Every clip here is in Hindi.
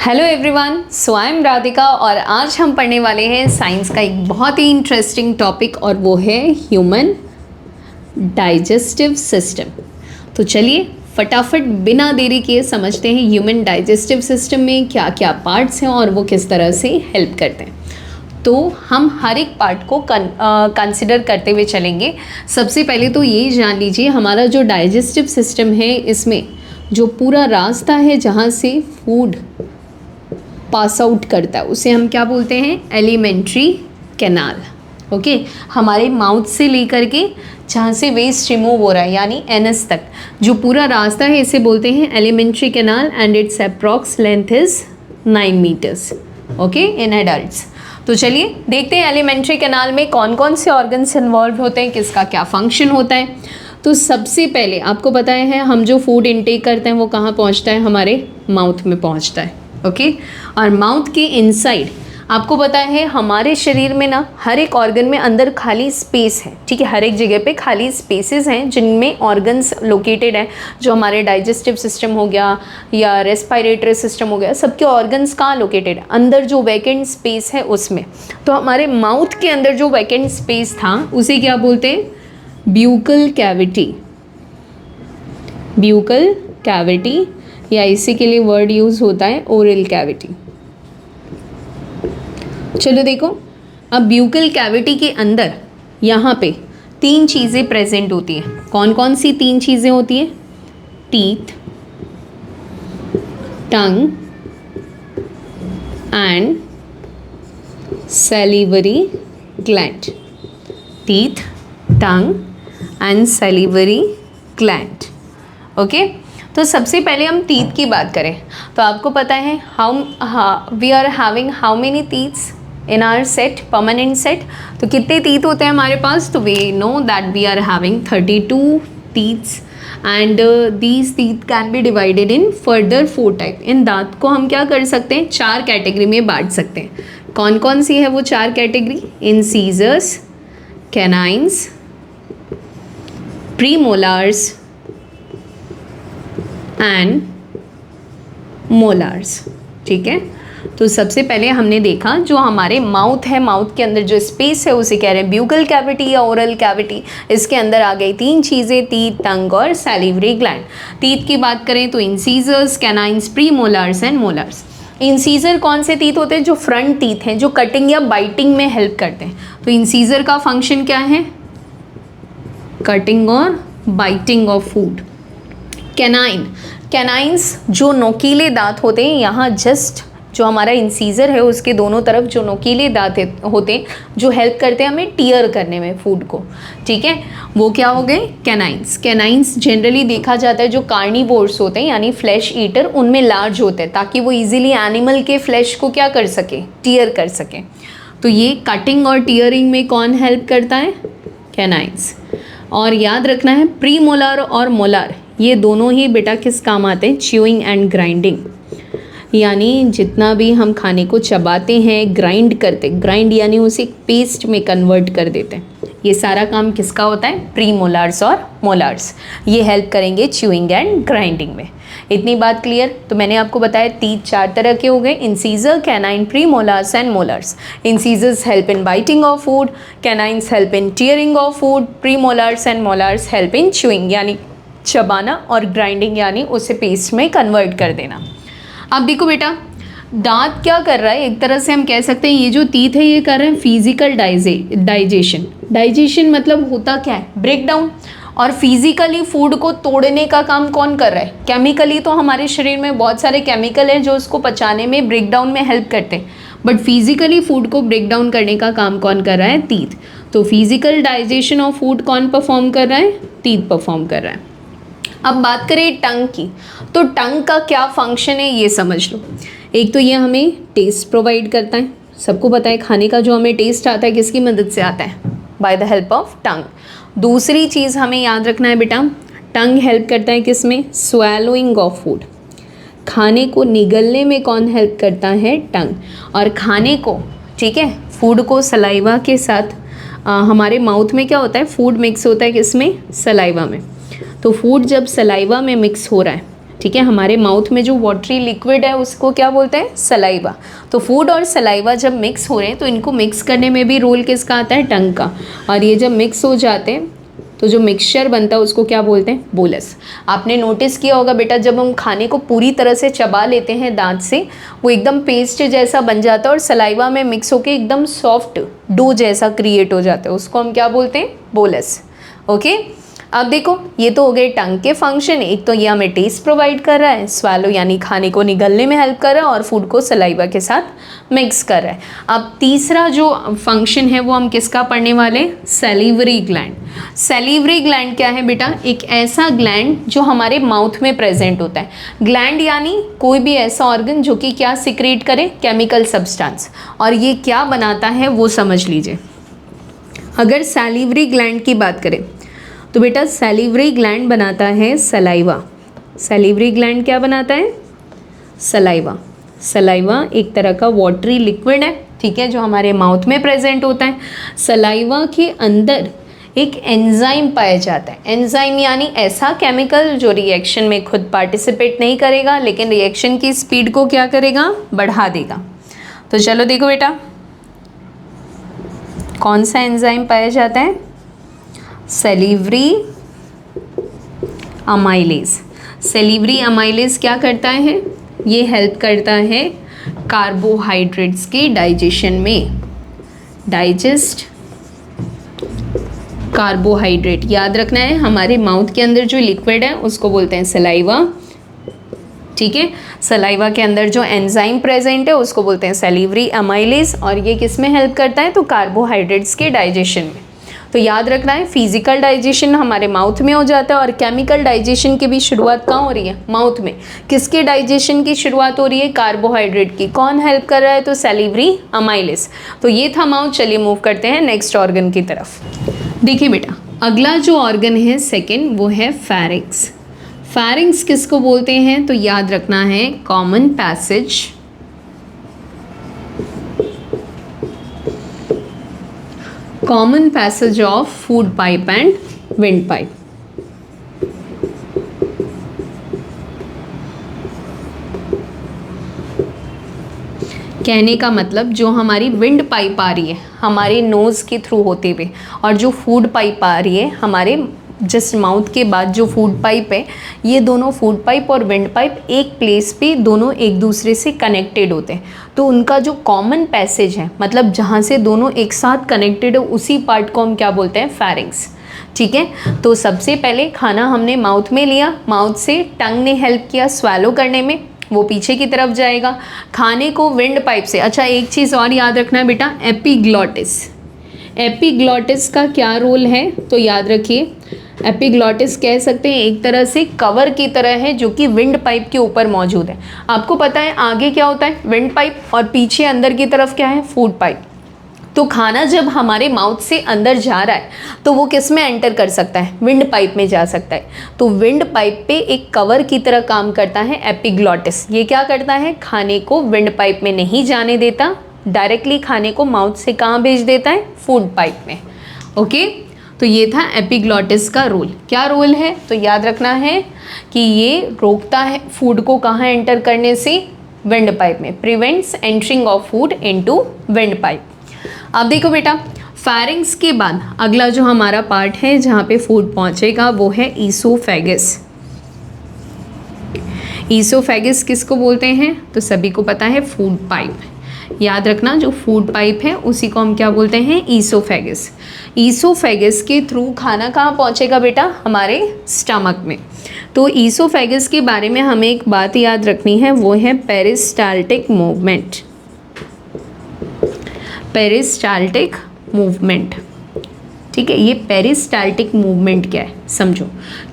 Hello everyone, so I am Radhika और आज हम पढ़ने वाले हैं साइंस का एक बहुत ही इंटरेस्टिंग टॉपिक और वो है ह्यूमन डाइजेस्टिव सिस्टम। तो चलिए फटाफट बिना देरी किए समझते हैं ह्यूमन डाइजेस्टिव सिस्टम में क्या क्या पार्ट्स हैं और वो किस तरह से हेल्प करते हैं। तो हम हर एक पार्ट को कंसिडर करते हुए चलेंगे। सबसे पहले तो ये जान लीजिए हमारा जो डाइजेस्टिव सिस्टम है इसमें जो पूरा रास्ता है जहाँ से फूड पास आउट करता है उसे हम क्या बोलते हैं, एलिमेंट्री कैनाल। ओके, हमारे माउथ से लेकर के जहाँ से वेस्ट रिमूव हो रहा है यानी एनस तक जो पूरा रास्ता है इसे बोलते हैं alimentary canal and its approx length is 9 metres. Okay, in adults. तो चलिए देखते हैं एलिमेंट्री कैनाल में कौन कौन से ऑर्गन्स इन्वॉल्व होते हैं, किसका क्या फंक्शन होता है। तो सबसे पहले आपको पता है हम जो फूड इनटेक करते हैं वो कहाँ पहुँचता है, हमारे माउथ में पहुँचता है। ओके, और माउथ के इनसाइड आपको पता है हमारे शरीर में ना हर एक ऑर्गन में अंदर खाली स्पेस है। ठीक है, हर एक जगह पे खाली स्पेसेस हैं जिनमें ऑर्गन्स लोकेटेड हैं। जो हमारे डाइजेस्टिव सिस्टम हो गया या रेस्पिरेटरी सिस्टम हो गया, सबके ऑर्गन्स कहाँ लोकेटेड है, अंदर जो वैकेंट स्पेस है उसमें। तो हमारे माउथ के अंदर जो वैकेंट स्पेस था उसे क्या बोलते हैं, ब्यूकल कैविटी। ब्यूकल कैविटी या इसी के लिए वर्ड यूज़ होता है ओरल कैविटी। चलो देखो, अब ब्यूकल कैविटी के अंदर यहाँ पे 3 चीज़ें प्रेजेंट होती हैं। कौन कौन सी 3 चीज़ें होती हैं, teeth, tongue and salivary gland. Teeth, tongue and salivary gland. Okay, तो सबसे पहले हम टीथ की बात करें तो आपको पता है we are having how many teeths in our set, permanent set. तो कितने टीथ होते हैं हमारे पास, तो we know that we are having 32 teeths and these teeth can be divided in further 4 type. इन दांत को हम क्या कर सकते हैं, 4 कैटेगरी में बांट सकते हैं। कौन कौन सी है वो 4 category, incisors, canines, प्रीमोलार्स and molars. ठीक है, तो सबसे पहले हमने देखा जो हमारे माउथ है, माउथ के अंदर जो स्पेस है उसे कह रहे हैं ब्यूकल कैविटी या ओरल कैविटी। इसके अंदर आ गई 3 चीज़ें, टीथ, टंग और सैलिवरी ग्लैंड। टीथ की बात करें तो incisors, canines, प्रीमोलार्स and molars. Incisor कौन से टीथ होते हैं, जो फ्रंट टीथ हैं जो कटिंग या बाइटिंग में हेल्प करते हैं। तो इंसीजर का फंक्शन क्या है, कटिंग और बाइटिंग ऑफ फूड। कैनाइन्स जो नोकीले दांत होते हैं, यहाँ जस्ट जो हमारा इंसीजर है उसके दोनों तरफ जो नोकीले दांत होते हैं जो हेल्प करते हैं हमें टीयर करने में फूड को। ठीक है, वो क्या हो गए, कैनाइन्स। कैनाइन्स जनरली देखा जाता है जो कार्निवोर्स होते हैं यानी फ्लैश ईटर, उनमें लार्ज होते हैं ताकि वो इजीली एनिमल के फ्लैश को क्या कर सके, टीयर कर सके। तो ये कटिंग और टीयरिंग में कौन हेल्प करता है, कैनाइन्स। और याद रखना है प्रीमोलार और मोलार ये दोनों ही बेटा किस काम आते हैं, च्यूइंग एंड ग्राइंडिंग। यानी जितना भी हम खाने को चबाते हैं, ग्राइंड करते, ग्राइंड यानी उसे एक पेस्ट में कन्वर्ट कर देते हैं, ये सारा काम किसका होता है, प्रीमोलार्स और मोलार्स। ये हेल्प करेंगे च्यूइंग एंड ग्राइंडिंग में। इतनी बात क्लियर। तो मैंने आपको बताया टीथ 4 तरह के हो गए, incisor, canine, premolars and molars. Incisors help in biting of food, canines help in tearing of food, premolars and molars help in chewing यानी चबाना और ग्राइंडिंग यानी उसे पेस्ट में कन्वर्ट कर देना। अब देखो बेटा, दांत क्या कर रहा है, एक तरह से हम कह सकते हैं ये जो टीथ है ये कर रहे हैं फिजिकल डाइजेशन। डाइजेशन मतलब होता क्या है, ब्रेक डाउन। और फिजिकली फूड को तोड़ने का काम कौन कर रहा है, केमिकली तो हमारे शरीर में बहुत सारे केमिकल हैं जो उसको पचाने में, ब्रेक डाउन में हेल्प करते हैं, बट फिजिकली फूड को ब्रेक डाउन करने का काम कौन कर रहा है, टीथ। तो फिजिकल डाइजेशन ऑफ फूड कौन परफॉर्म कर रहा है, टीथ परफॉर्म कर रहा है। अब बात करें टंग की, तो टंग का क्या फंक्शन है ये समझ लो। एक तो ये हमें टेस्ट प्रोवाइड करता है, सबको पता है खाने का जो हमें टेस्ट आता है किसकी मदद से आता है, by the help of tongue. दूसरी चीज़ हमें याद रखना है बेटा, टंग हेल्प करता है किस में, स्वैलोइंग ऑफ फूड। खाने को निगलने में कौन हेल्प करता है, टंग। और खाने को, ठीक है, फूड को सलाइवा के साथ हमारे माउथ में क्या होता है, फूड मिक्स होता है किस में, सलाइवा में। तो फूड जब सलाइवा में मिक्स हो रहा है ठीक है, हमारे माउथ में जो वाटरी लिक्विड है उसको क्या बोलते हैं, सलाइवा। तो फूड और सलाइवा जब मिक्स हो रहे हैं तो इनको मिक्स करने में भी रोल किसका आता है, टंग का। और ये जब मिक्स हो जाते हैं तो जो मिक्सचर बनता है उसको क्या बोलते हैं, बोलस। आपने नोटिस किया होगा बेटा, जब हम खाने को पूरी तरह से चबा लेते हैं दांत से, वो एकदम पेस्ट जैसा बन जाता है और सलाइवा में मिक्स होके एकदम सॉफ्ट डो जैसा क्रिएट हो जाता है, उसको हम क्या बोलते हैं, बोलस। ओके, अब देखो ये तो हो गए टंग के फंक्शन। एक तो ये हमें टेस्ट प्रोवाइड कर रहा है, स्वालो यानी खाने को निगलने में हेल्प कर रहा है, और फूड को सलाइवा के साथ मिक्स कर रहा है। अब तीसरा जो फंक्शन है वो हम किसका पढ़ने वाले, सैलिवरी ग्लैंड। सैलिवरी ग्लैंड क्या है बेटा, एक ऐसा ग्लैंड जो हमारे माउथ में प्रेजेंट होता है। ग्लैंड यानी कोई भी ऐसा ऑर्गन जो कि क्या सिक्रेट करे, केमिकल सब्सटेंस। और ये क्या बनाता है वो समझ लीजिए। अगर सैलिवरी ग्लैंड की बात करें तो बेटा सैलिवरी ग्लैंड बनाता है सलाइवा। सैलिवरी ग्लैंड क्या बनाता है, सलाइवा। सलाइवा एक तरह का वाटरी लिक्विड है, ठीक है, जो हमारे माउथ में प्रेजेंट होता है। सलाइवा के अंदर एक एंजाइम पाया जाता है। एंजाइम यानी ऐसा केमिकल जो रिएक्शन में खुद पार्टिसिपेट नहीं करेगा लेकिन रिएक्शन की स्पीड को क्या करेगा, बढ़ा देगा। तो चलो देखो बेटा, कौन सा एंजाइम पाया जाता है, सैलिवरी अमाइलेज। सैलिवरी अमाइलेज क्या करता है, ये हेल्प करता है कार्बोहाइड्रेट्स के डाइजेशन में। डाइजेस्ट कार्बोहाइड्रेट, याद रखना है, हमारे माउथ के अंदर जो लिक्विड है उसको बोलते हैं सलाइवा, ठीक है। सलाइवा के अंदर जो एंजाइम प्रेजेंट है उसको बोलते हैं सैलिवरी अमाइलेज, और ये किस में हेल्प करता है, तो कार्बोहाइड्रेट्स के डाइजेशन में। तो याद रखना है, फिजिकल डाइजेशन हमारे माउथ में हो जाता है और केमिकल डाइजेशन की भी शुरुआत कहाँ हो रही है, माउथ में। किसके डाइजेशन की शुरुआत हो रही है, कार्बोहाइड्रेट की। कौन हेल्प कर रहा है, तो सैलिवरी अमाइलेज। तो ये था माउथ। चलिए मूव करते हैं नेक्स्ट ऑर्गन की तरफ। देखिए बेटा, अगला जो ऑर्गन है सेकेंड, वो है फेरिंक्स। फेरिंक्स किसको बोलते हैं, तो याद रखना है, common passage common passage of food pipe and wind pipe. कहने का मतलब जो हमारी विंड पाइप आ रही है हमारे नोज़ के थ्रू होते हुए, और जो फूड पाइप आ रही है हमारे जस्ट माउथ के बाद जो फूड पाइप है, ये दोनों फूड पाइप और विंड पाइप एक प्लेस पे दोनों एक दूसरे से कनेक्टेड होते हैं। तो उनका जो कॉमन पैसेज है, मतलब जहाँ से दोनों एक साथ कनेक्टेड है, उसी पार्ट को हम क्या बोलते हैं, फेरिंक्स, ठीक है। तो सबसे पहले खाना हमने माउथ में लिया, माउथ से टंग ने हेल्प किया स्वैलो करने में, वो पीछे की तरफ जाएगा। खाने को विंड पाइप से, अच्छा एक चीज़ और याद रखना है बेटा, एपिग्लॉटिस। एपिग्लॉटिस का क्या रोल है, तो याद रखिए, एपिग्लॉटिस कह सकते हैं एक तरह से कवर की तरह है जो कि विंड पाइप के ऊपर मौजूद है। आपको पता है आगे क्या होता है, विंड पाइप, और पीछे अंदर की तरफ क्या है, फूड पाइप। तो खाना जब हमारे माउथ से अंदर जा रहा है तो वो किस में एंटर कर सकता है, विंड पाइप में जा सकता है। तो विंड पाइप पे एक कवर की तरह काम करता है एपिग्लॉटिस। ये क्या करता है, खाने को विंड पाइप में नहीं जाने देता, डायरेक्टली खाने को माउथ से कहाँ भेज देता है, फूड पाइप में। ओके, तो ये था एपिग्लॉटिस का रोल। क्या रोल है, तो याद रखना है कि ये रोकता है फूड को कहाँ एंटर करने से, विंड पाइप में, prevents entering of food into wind pipe. अब देखो बेटा, फेरिंक्स के बाद अगला जो हमारा पार्ट है जहाँ पे फूड पहुँचेगा वो है ईसोफेगस। ईसोफेगस किसको बोलते हैं, तो सभी को पता है, फूड पाइप। याद रखना, जो फूड पाइप है उसी को हम क्या बोलते हैं, ईसोफेगस। ईसोफेगस के थ्रू खाना कहाँ पहुँचेगा बेटा, हमारे स्टमक में। तो ईसोफेगस के बारे में हमें एक बात याद रखनी है, वो है पेरिस्टाल्टिक मूवमेंट। पेरिस्टाल्टिक मूवमेंट, ठीक है। ये पेरिस्टाल्टिक मूवमेंट क्या है समझो।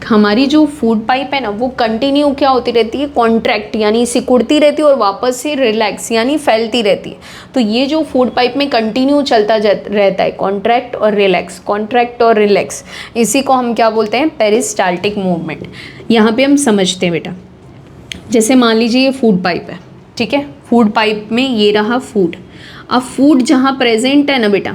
हमारी जो फूड पाइप है ना, वो कंटिन्यू क्या होती रहती है, कॉन्ट्रैक्ट यानी सिकुड़ती रहती है, और वापस से रिलैक्स यानी फैलती रहती है। तो ये जो फूड पाइप में कंटिन्यू चलता रहता है, कॉन्ट्रैक्ट और रिलैक्स, कॉन्ट्रैक्ट और रिलैक्स, इसी को हम क्या बोलते हैं, पेरिस्टाल्टिक मूवमेंट। यहाँ पे हम समझते हैं बेटा, जैसे मान लीजिए ये फूड पाइप है, ठीक है। फूड पाइप में ये रहा फूड। अब फूड जहाँ प्रेजेंट है ना बेटा,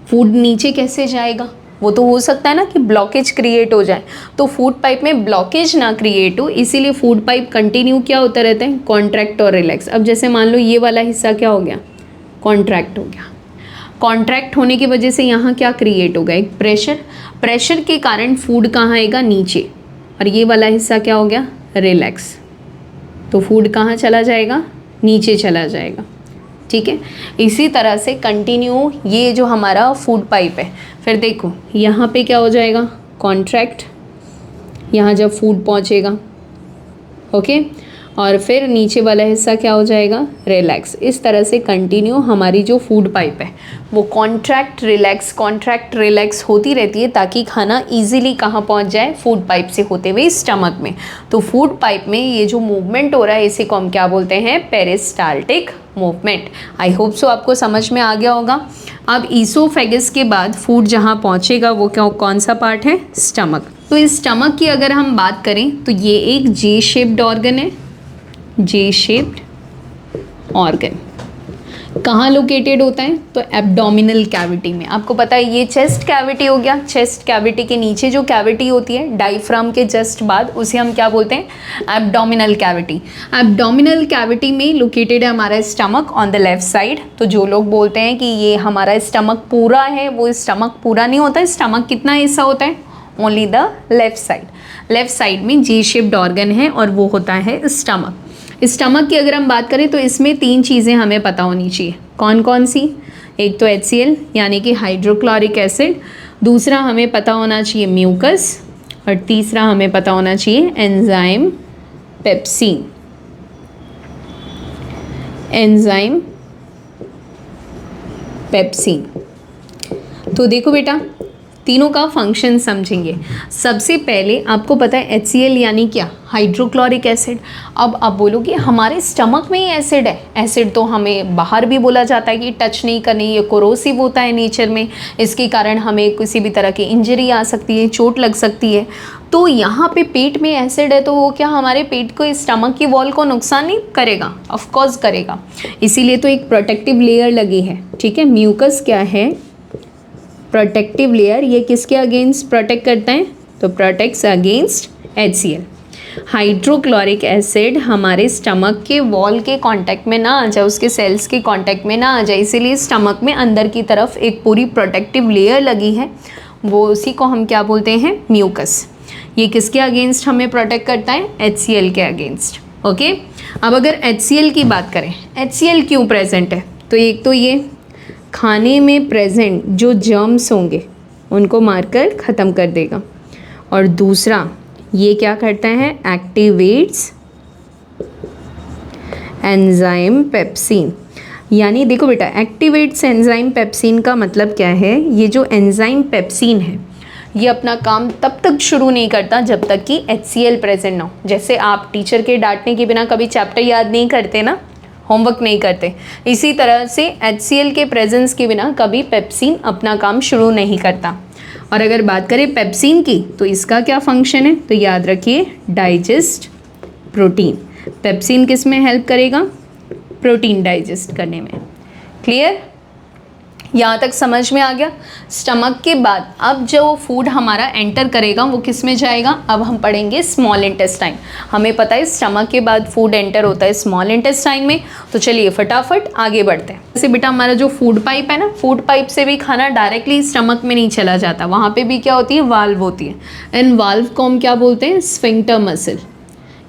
फूड नीचे कैसे जाएगा, वो तो हो सकता है ना कि ब्लॉकेज क्रिएट हो जाए, तो फूड पाइप में ब्लॉकेज ना क्रिएट हो, इसीलिए फूड पाइप कंटिन्यू क्या होता रहता है, कॉन्ट्रैक्ट और रिलैक्स। अब जैसे मान लो ये वाला हिस्सा क्या हो गया, कॉन्ट्रैक्ट हो गया। कॉन्ट्रैक्ट होने की वजह से यहाँ क्या क्रिएट होगा, एक प्रेशर, प्रेशर के कारण फूड कहाँ आएगा, नीचे, और ये वाला हिस्सा क्या हो गया, रिलैक्स, तो फूड कहाँ चला जाएगा, नीचे चला जाएगा। ठीक है, इसी तरह से कंटिन्यू ये जो हमारा फूड पाइप है, फिर देखो यहाँ पे क्या हो जाएगा, कॉन्ट्रैक्ट, यहाँ जब फूड पहुँचेगा, ओके, और फिर नीचे वाला हिस्सा क्या हो जाएगा, रिलैक्स। इस तरह से कंटिन्यू हमारी जो फूड पाइप है वो कॉन्ट्रैक्ट रिलैक्स होती रहती है, ताकि खाना इजीली कहाँ पहुँच जाए, फूड पाइप से होते हुए स्टमक में। तो फूड पाइप में ये जो मूवमेंट हो रहा है इसे को हम क्या बोलते हैं, peristaltic movement. I hope so आपको समझ में आ गया होगा। अब ईसोफेगस के बाद फूड जहाँ पहुँचेगा वो क्या, कौन सा पार्ट है, स्टमक। तो इस स्टमक की अगर हम बात करें तो ये एक जे शेप्ड ऑर्गन है, जे शेप्ड ऑर्गन कहाँ लोकेटेड होता है, तो एब्डोमिनल कैविटी में। आपको पता है ये चेस्ट कैविटी हो गया, चेस्ट कैविटी के नीचे जो कैविटी होती है डायफ्राम के जस्ट बाद, उसे हम क्या बोलते हैं, एब्डोमिनल कैविटी। एब्डोमिनल कैविटी में लोकेटेड है हमारा stomach on the left side. तो जो लोग बोलते हैं कि ये हमारा स्टमक पूरा है, वो स्टमक पूरा नहीं होता। स्टमक कितना हिस्सा होता है, only the left side. Left side में जे शेप्ड ऑर्गन है और वो होता है स्टमक। स्टमक की अगर हम बात करें तो इसमें 3 चीज़ें हमें पता होनी चाहिए। कौन कौन सी, एक तो HCl यानी कि हाइड्रोक्लोरिक एसिड, दूसरा हमें पता होना चाहिए म्यूकस, और तीसरा हमें पता होना चाहिए एंजाइम पेप्सिन। Enzyme pepsin. तो देखो बेटा, तीनों का फंक्शन समझेंगे। सबसे पहले आपको पता है HCl यानी क्या, हाइड्रोक्लोरिक एसिड। अब आप बोलोगे हमारे स्टमक में ही एसिड है। एसिड तो हमें बाहर भी बोला जाता है कि टच नहीं करनी, ये कोरोसिव होता है नेचर में, इसके कारण हमें किसी भी तरह की इंजरी आ सकती है, चोट लग सकती है। तो यहाँ पे पेट में एसिड है तो वो क्या हमारे पेट को, स्टमक की वॉल को नुकसान नहीं करेगा, ऑफकोर्स करेगा। इसीलिए तो एक प्रोटेक्टिव लेयर लगी है। ठीक है, म्यूकस क्या है, प्रोटेक्टिव लेयर, ये किसके अगेंस्ट प्रोटेक्ट करता है, तो protects against HCl। Hydrochloric acid हमारे स्टमक के वॉल के कांटेक्ट में ना आ जाए, उसके सेल्स के कांटेक्ट में ना आ जाए, इसीलिए स्टमक में अंदर की तरफ एक पूरी प्रोटेक्टिव लेयर लगी है, वो उसी को हम क्या बोलते हैं, म्यूकस। ये किसके अगेंस्ट हमें प्रोटेक्ट करता है, HCl के अगेंस्ट। ओके, अब अगर HCl की बात करें, HCl क्यों प्रेजेंट है, तो एक तो ये खाने में प्रेजेंट जो जर्म्स होंगे उनको मारकर ख़त्म कर देगा, और दूसरा ये क्या करता है, एक्टिवेट्स एंजाइम पेप्सिन। यानी देखो बेटा, एक्टिवेट्स एंजाइम पेप्सिन का मतलब क्या है, ये जो एंजाइम पेप्सिन है ये अपना काम तब तक शुरू नहीं करता जब तक कि HCl प्रेजेंट ना हो। जैसे आप टीचर के डांटने के बिना कभी चैप्टर याद नहीं करते ना, होमवर्क नहीं करते, इसी तरह से HCl के प्रेजेंस के बिना कभी पेप्सिन अपना काम शुरू नहीं करता। और अगर बात करें पेप्सिन की तो इसका क्या फंक्शन है, तो याद रखिए डाइजेस्ट प्रोटीन। पेप्सिन किस में हेल्प करेगा, प्रोटीन डाइजेस्ट करने में। क्लियर, यहाँ तक समझ में आ गया। स्टमक के बाद अब जो फूड हमारा एंटर करेगा वो किस में जाएगा, अब हम पढ़ेंगे स्मॉल इंटेस्टाइन। हमें पता है स्टमक के बाद फूड एंटर होता है स्मॉल इंटेस्टाइन में। तो चलिए फटाफट आगे बढ़ते हैं। जैसे बेटा हमारा जो फूड पाइप है ना, फूड पाइप से भी खाना डायरेक्टली स्टमक में नहीं चला जाता, वहाँ पर भी क्या होती है, वाल्व होती है। इन वाल्व को हम क्या बोलते हैं, स्फिंक्टर मसल।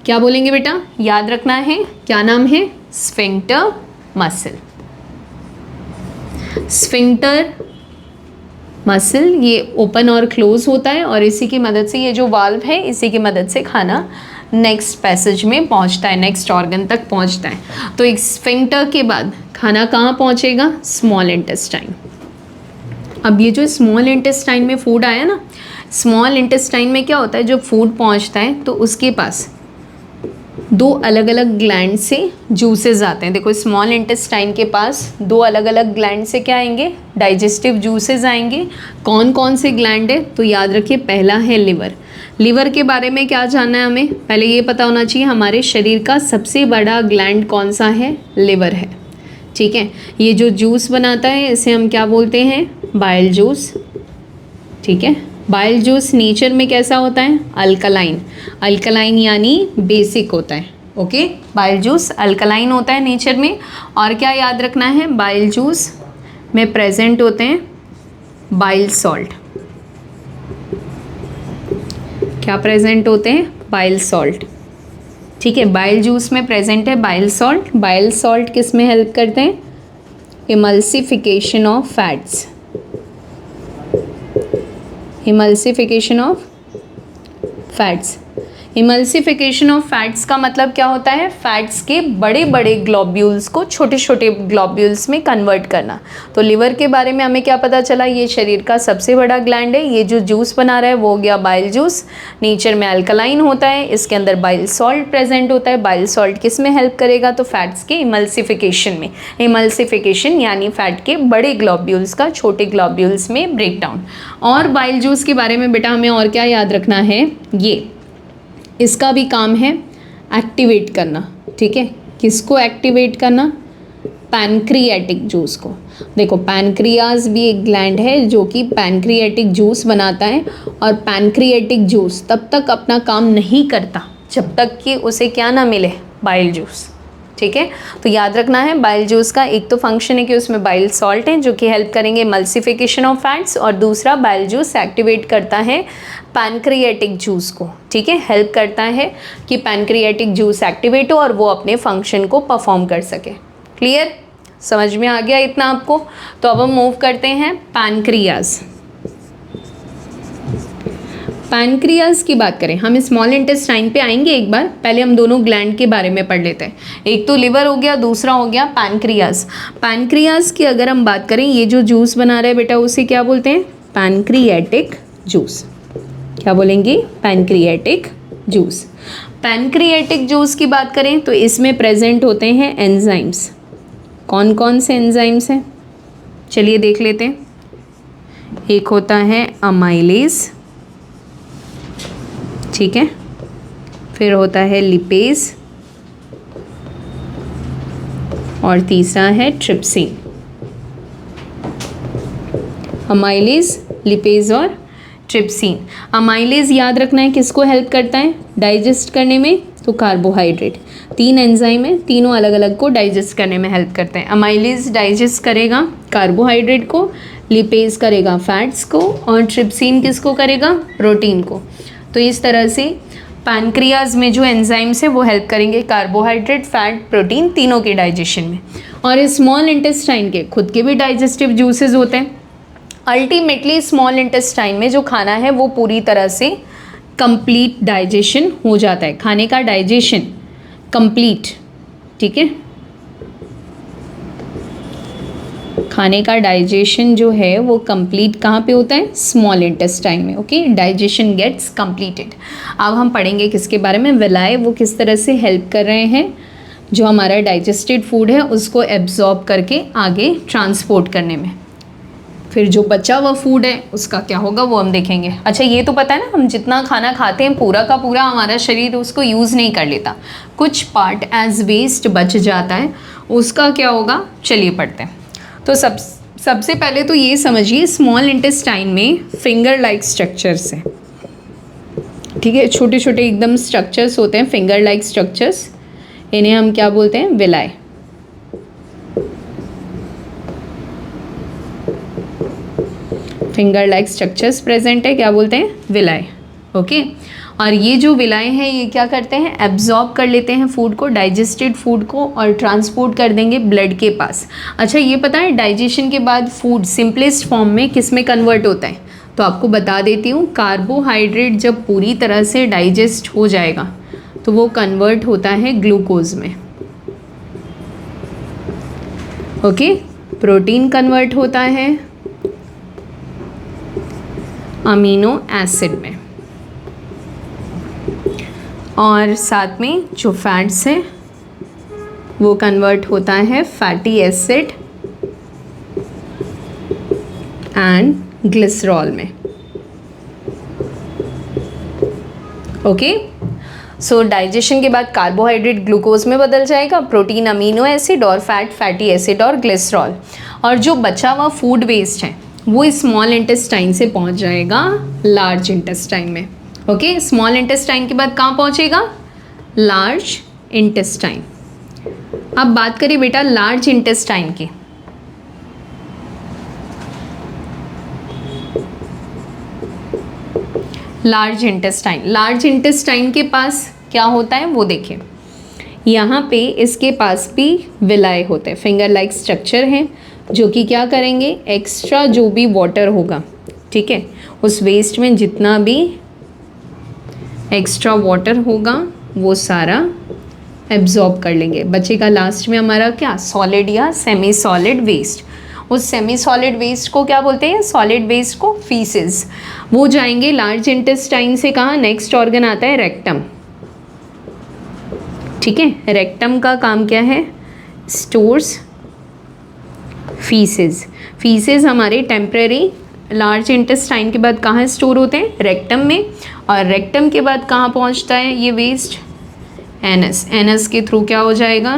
क्या बोलेंगे बेटा, याद रखना है, क्या नाम है, स्फिंक्टर मसल। स्फिंक्टर मसल ये ओपन और क्लोज होता है, और इसी की मदद से, ये जो वाल्व है इसी की मदद से खाना नेक्स्ट पैसेज में पहुंचता है, नेक्स्ट ऑर्गन तक पहुंचता है। तो एक स्फिंक्टर के बाद खाना कहाँ पहुंचेगा, स्मॉल इंटेस्टाइन। अब ये जो स्मॉल इंटेस्टाइन में फूड आया ना, स्मॉल इंटेस्टाइन में क्या होता है, जब फूड पहुंचता है तो उसके पास 2 अलग अलग ग्लैंड से जूसेस आते हैं। देखो स्मॉल इंटेस्टाइन के पास 2 अलग अलग ग्लैंड से क्या आएंगे, डाइजेस्टिव जूसेस आएंगे। कौन कौन से ग्लैंड है, तो याद रखिए पहला है लिवर। लिवर के बारे में क्या जानना है हमें, पहले ये पता होना चाहिए हमारे शरीर का सबसे बड़ा ग्लैंड कौन सा है, लिवर है। ठीक है, ये जो जूस बनाता है इसे हम क्या बोलते हैं, बाइल जूस। ठीक है। बाइल जूस नेचर में कैसा होता है? अल्कलाइन। अल्कलाइन यानी बेसिक होता है। ओके, बाइल जूस अल्कलाइन होता है नेचर में। और क्या याद रखना है? बाइल जूस में प्रेजेंट होते हैं बाइल सॉल्ट। क्या प्रेजेंट होते हैं? Bile salt. ठीक है, बाइल जूस में प्रेजेंट है बाइल सॉल्ट। बाइल सॉल्ट किस में हेल्प करते हैं? Emulsification of fats. Emulsification of fats. Emulsification of fats का मतलब क्या होता है? फैट्स के बड़े बड़े ग्लोब्यूल्स को छोटे छोटे ग्लोब्यूल्स में कन्वर्ट करना। तो लिवर के बारे में हमें क्या पता चला? ये शरीर का सबसे बड़ा ग्लैंड है। ये जो जूस बना रहा है वो हो गया बाइल जूस। नेचर में अल्कलाइन होता है, इसके अंदर बाइल सॉल्ट प्रेजेंट होता है। बाइल सॉल्ट किस में हेल्प करेगा? तो फैट्स के इमल्सिफिकेशन में। इमल्सिफिकेशन यानी फैट के बड़े ग्लोब्यूल्स का छोटे ग्लोब्यूल्स में ब्रेकडाउन। और बाइल जूस के बारे में बेटा हमें और क्या याद रखना है? ये इसका भी काम है एक्टिवेट करना। ठीक है, किसको एक्टिवेट करना? पैनक्रियाटिक जूस को। देखो, पैनक्रियाज भी एक ग्लैंड है जो कि पैनक्रियाटिक जूस बनाता है। और पैनक्रियाटिक जूस तब तक अपना काम नहीं करता जब तक कि उसे क्या ना मिले? Bile juice. ठीक है, तो याद रखना है बाइल जूस का एक तो फंक्शन है कि उसमें बाइल सॉल्ट है जो कि हेल्प करेंगे मल्सिफिकेशन ऑफ फैट्स, और दूसरा बाइल जूस एक्टिवेट करता है पैनक्रियाटिक जूस को। ठीक है, हेल्प करता है कि पैनक्रियाटिक जूस एक्टिवेट हो और वो अपने फंक्शन को परफॉर्म कर सके। क्लियर? समझ में आ गया इतना आपको? तो अब हम मूव करते हैं पैनक्रियाज। पैनक्रियाज की बात करें, हम स्मॉल इंटेस्टाइन पे आएंगे एक बार, पहले हम दोनों ग्लैंड के बारे में पढ़ लेते हैं। एक तो लिवर हो गया, दूसरा हो गया पैनक्रियाज। पैनक्रियाज की अगर हम बात करें, ये जो जूस बना रहा है बेटा उसे क्या बोलते हैं? Pancreatic juice. क्या बोलेंगे? Pancreatic juice. पैनक्रियाटिक जूस की बात करें तो इसमें प्रेजेंट होते हैं एंजाइम्स। कौन कौन से एंजाइम्स हैं? चलिए देख लेते हैं। एक होता है अमाइलेज, ठीक है, फिर होता है लिपेज, और तीसरा है ट्रिप्सिन। अमाइलेज, लिपेज और ट्रिप्सिन। अमाइलेज याद रखना है किसको हेल्प करता है डाइजेस्ट करने में? तो कार्बोहाइड्रेट। 3 एंजाइम है, तीनों अलग अलग को डाइजेस्ट करने में हेल्प करते हैं। अमाइलेज डाइजेस्ट करेगा कार्बोहाइड्रेट को, लिपेज करेगा फैट्स को, और ट्रिप्सिन किसको करेगा? प्रोटीन को। तो इस तरह से पैनक्रियाज में जो एंजाइम्स है वो हेल्प करेंगे कार्बोहाइड्रेट, फैट, प्रोटीन तीनों के डाइजेशन में। और स्मॉल इंटेस्टाइन के खुद के भी डाइजेस्टिव जूसेस होते हैं। अल्टीमेटली स्मॉल इंटेस्टाइन में जो खाना है वो पूरी तरह से कंप्लीट डाइजेशन हो जाता है, खाने का डाइजेशन कंप्लीट। ठीक है, खाने का डाइजेशन जो है वो कंप्लीट कहाँ पे होता है? स्मॉल इंटेस्टाइन में। Okay, digestion gets completed. अब हम पढ़ेंगे किसके बारे में? विलाय। वो किस तरह से हेल्प कर रहे हैं जो हमारा डाइजेस्टेड फूड है उसको एब्जॉर्ब करके आगे ट्रांसपोर्ट करने में। फिर जो बचा हुआ फूड है उसका क्या होगा वो हम देखेंगे। अच्छा, ये तो पता है ना, हम जितना खाना खाते हैं पूरा का पूरा हमारा शरीर उसको यूज़ नहीं कर लेता, कुछ पार्ट एज वेस्ट बच जाता है, उसका क्या होगा? चलिए पढ़ते हैं। तो सबसे पहले तो ये समझिए, स्मॉल इंटेस्टाइन में फिंगर लाइक स्ट्रक्चर्स हैं। ठीक है, छोटे छोटे एकदम स्ट्रक्चर्स होते हैं, फिंगर लाइक स्ट्रक्चर्स। इन्हें हम क्या बोलते हैं? विलाय। फिंगर लाइक स्ट्रक्चर्स प्रेजेंट है, क्या बोलते हैं? विलाय। ओके, और ये जो विलाय हैं ये क्या करते हैं? एब्जॉर्ब कर लेते हैं फूड को, डाइजेस्टेड फूड को, और ट्रांसपोर्ट कर देंगे ब्लड के पास। अच्छा, ये पता है डाइजेशन के बाद फूड सिंपलेस्ट फॉर्म में किस में कन्वर्ट होता है? तो आपको बता देती हूँ, कार्बोहाइड्रेट जब पूरी तरह से डाइजेस्ट हो जाएगा तो वो कन्वर्ट होता है ग्लूकोज में। ओके, प्रोटीन कन्वर्ट होता है अमीनो एसिड में, और साथ में जो फैट्स है वो कन्वर्ट होता है फैटी एसिड एंड ग्लिसरॉल में। ओके, सो डाइजेशन के बाद कार्बोहाइड्रेट ग्लूकोज में बदल जाएगा, प्रोटीन अमीनो एसिड, और फैट फैटी एसिड और ग्लिसरॉल। और जो बचा हुआ फूड वेस्ट है वो स्मॉल इंटेस्टाइन से पहुंच जाएगा लार्ज इंटेस्टाइन में। ओके, स्मॉल इंटेस्टाइन के बाद कहाँ पहुंचेगा? Large intestine. अब बात करें बेटा लार्ज इंटेस्टाइन की। लार्ज इंटेस्टाइन के पास क्या होता है वो देखिए। यहाँ पे इसके पास भी विलाय होते हैं, फिंगर लाइक स्ट्रक्चर हैं, जो कि क्या करेंगे, एक्स्ट्रा जो भी वाटर होगा, ठीक है, उस वेस्ट में जितना भी एक्स्ट्रा वाटर होगा वो सारा एब्जॉर्ब कर लेंगे। बचेगा लास्ट में हमारा क्या, सॉलिड या सेमी सॉलिड वेस्ट। उस सेमी सॉलिड वेस्ट को क्या बोलते हैं, सॉलिड वेस्ट को फीसेस। वो जाएंगे लार्ज इंटेस्टाइन से कहाँ, नेक्स्ट ऑर्गन आता है रेक्टम, ठीक है। रेक्टम का काम क्या है, स्टोर्स फीसेस। फीसेस हमारे टेम्परेरी लार्ज इंटेस्टाइन के बाद कहाँ स्टोर होते हैं, रेक्टम में, और रेक्टम के बाद कहाँ पहुँचता है ये वेस्ट, एनस। एनस के थ्रू क्या हो जाएगा,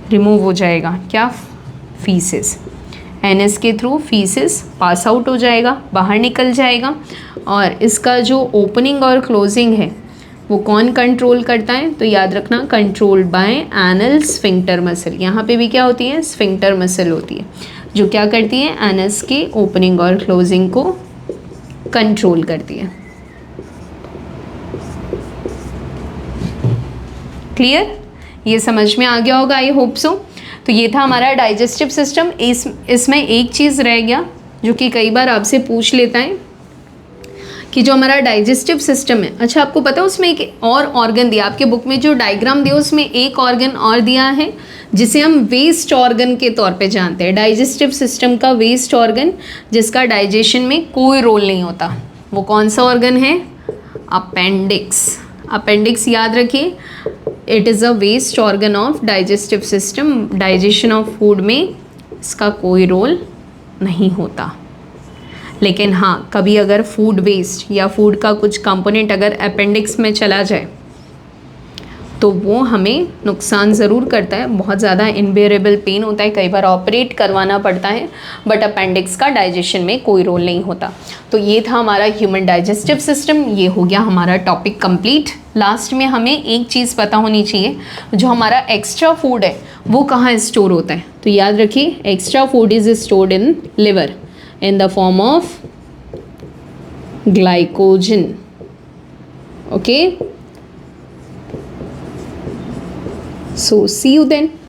रिमूव हो जाएगा क्या, फीसेस। एनएस के थ्रू फीसेस पास आउट हो जाएगा, बाहर निकल जाएगा। और इसका जो ओपनिंग और क्लोजिंग है वो कौन कंट्रोल करता है, तो याद रखना controlled by anal sphincter muscle. यहाँ पे भी क्या होती है, स्फिंक्टर मसल होती है, जो क्या करती है, एनस के ओपनिंग और क्लोजिंग को कंट्रोल करती है। क्लियर, ये समझ में आ गया होगा, आई होप सो। तो ये था हमारा डाइजेस्टिव सिस्टम। इसमें एक चीज़ रह गया जो कि कई बार आपसे पूछ लेता है कि जो हमारा डाइजेस्टिव सिस्टम है, अच्छा आपको पता है उसमें एक और ऑर्गन दिया, आपके बुक में जो डायग्राम दिया उसमें एक ऑर्गन और दिया है जिसे हम वेस्ट ऑर्गन के तौर पे जानते हैं। डाइजेस्टिव सिस्टम का वेस्ट ऑर्गन जिसका डाइजेशन में कोई रोल नहीं होता, वो कौन सा ऑर्गन है, अपेंडिक्स। अपेंडिक्स याद रखिए, it is a waste organ of digestive system. Digestion of food में इसका कोई रोल नहीं होता, लेकिन हाँ कभी अगर फूड वेस्ट या फूड का कुछ कंपोनेंट अगर अपेंडिक्स में चला जाए तो वो हमें नुकसान ज़रूर करता है, बहुत ज़्यादा इनबेरेबल पेन होता है, कई बार ऑपरेट करवाना पड़ता है, बट अपेंडिक्स का डाइजेशन में कोई रोल नहीं होता। तो ये था हमारा ह्यूमन डाइजेस्टिव सिस्टम, ये हो गया हमारा टॉपिक कंप्लीट। लास्ट में हमें एक चीज़ पता होनी चाहिए, जो हमारा एक्स्ट्रा फूड है वो कहाँ स्टोर होता है, तो याद रखिए extra food is stored in liver in the form of glycogen. Okay, so see you then.